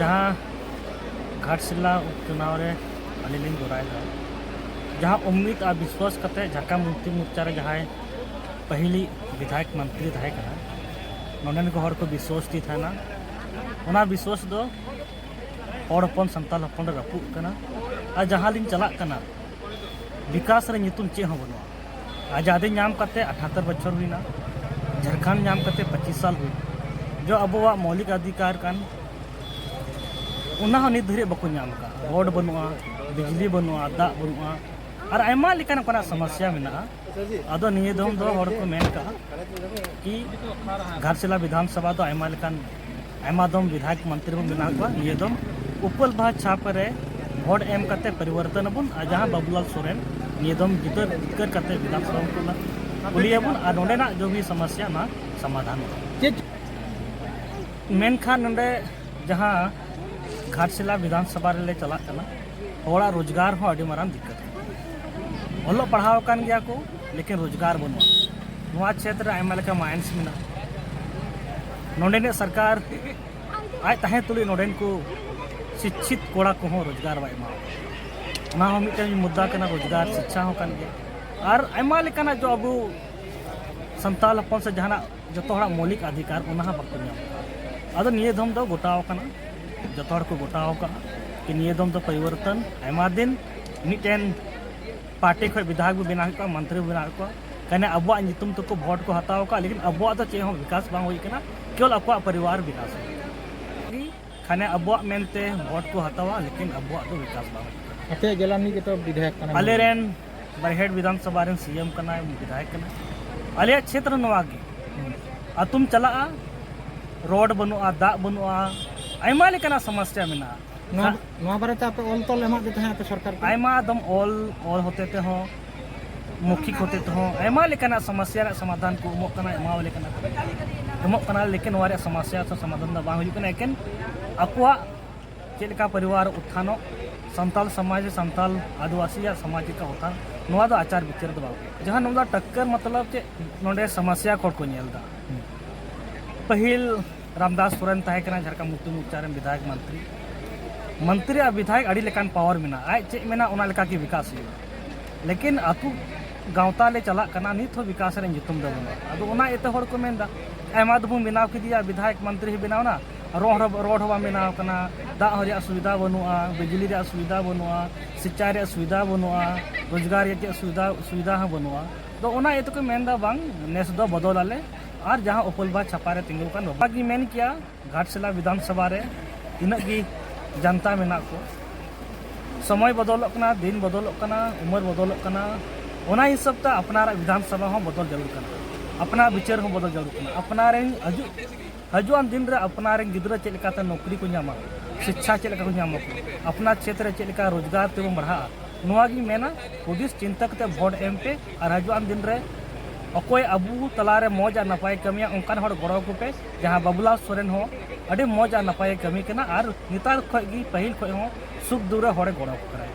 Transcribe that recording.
जहाँ घाटशिला उपचुनाव रे अलीलिंग गोराय था जहाँ उम्मीद और विश्वास करते झारखंड मुक्ति मोर्चा रे जहाँ पहली विधायक मंत्री थाहे कना नोंडन को हर को विश्वास दी था ना उना विश्वास दो और अपन संताल अपन रपूद कना और जहाँ लिंग चला कना विकास रे नितुम चे हो बनुआ आज़ादी नाम करते 78 बच्चर हुई ना झारखंड नाम करते 25 साल हुई जो अब मौलिक अधिकार कान उन्ना नित धरे बको नाम का रोड बनुआ बिजली बनुआ दाग बनुआ और आयमा लेकान कोना समस्या मेना अदो निये दम दो हर को मेन का कि घाटशिला विधानसभा दो आयमा लेकान आयमा दम विधायक मंत्री बन बना को निये दम उपल भाज छाप रे वोट एम करते परिवर्तन बन जहाँ बाबूलाल सोरेन निये दम जितर करते विधानसभा को बोलिए बन और नोडेना जो भी समस्या ना समाधान मेनखान नोडे जहाँ घाटशिला विधानसभा रे चला कना थोड़ा रोजगार हो अड़ी मारान दिक्कत ओलो पढ़ाव कान गया को लेकिन रोजगार बनुआ क्षेत्र आयमा लेका माइंस मेना नोडेने सरकार आज तहे तुली नोडेन को शिक्षित कोड़ा को हो रोजगार बाय मा ना हो मिटन मुद्दा कना रोजगार शिक्षा हो कान गया और आयमा लेकाना जो अब संताल अपन से जहाना जो तोड़ा मौलिक अधिकार उना बको नाम अदो निये धम दो गोटाव कना जो तोड़ को गोटाव का कि निये दम दो परिवर्तन आयमा दिन मिटन पार्टी खो विधायक भी बना को मंत्री भी बना को कने अब नितुम तो को वोट को हताव का लेकिन अब तो चे हो विकास बांग होई कना केवल अब परिवार विकास है खाने अब मेनते वोट को हतावा लेकिन अब तो विकास बांग अते गेलानी के तो विधायक कना अले रेन बरहेड विधानसभा रेन सीएम कना विधायक कना अले क्षेत्र नवागे तुम चला रोड बनुआ दाग बनुआ आयमा लेकना समस्या मेना नवा बारे आप ऑल तोल एमा देते हैं सरकार आयमा दम ऑल होते थे हो मौखिक होते थे हो आयमा लेकना समस्या समाधान को उमोक कना एमा लेकना उमोक कना लेकिन वारे समस्या से समाधान दा बांग हुई कना लेकिन अकुआ चेलका परिवार उत्थानो संताल समाज संताल आदिवासी या सामाजिक का उत्थान नवा दो आचार विचार दो जहां नोदा टक्कर मतलब चे नोडे समस्या कोड को नेलदा पहिल रामदास सोरेन ताहे कना झारखंड मुक्ति मोर्चा रे विधायक मंत्री और विधायक अड़ी लेकान पावर मेना आज चे मेना उना लेका की विकास हुई लेकिन अतु गाँवता ले चला कना नित हो विकास रे जितुम दो अदो उना एते हर को मेनदा आयमा दबु बनाव किदिया विधायक मंत्री बनाव ना रोड हवा बनाव कना दाग हरिया सुविधा बनुआ बिजली रे सुविधा बनुआ शिक्षा रे सुविधा बनुआ रोजगार रे सुविधा बनुआ तो उना एते को मेनदा बांग नेस दो बदल आले और जहाँ उपलबा छापा रे तिंगु कान बाकी मेन किया घाटशिला विधानसभा रे इनक गी जनता मेना को समय बदलक कना दिन बदलक कना उम्र बदलक कना ओना हिसाब ता अपनारा विधानसभा हो बदल जरूर कना अपना विचार हो बदल जरूर कना अपना रे हजुआन दिन रे अपना रे गिदरा चेलका ता नौकरी को न्यामा शिक्षा चेलका को न्यामा अपना क्षेत्र चेलका रोजगार ते बढ़ा नोआ गी मेना पुलिस चिंतक ते वोट एम पे और हजुआन दिन रे अकोय अबू तलारे मौज और नपाय कमिया उनकान हर गड़ो को पे जहाँ बाबूलाल सोरेन हो अड़े मौज और नपाय कमी कना और नितार खो पहल खो हो सुख दूर हड़े गड़ो को कराए।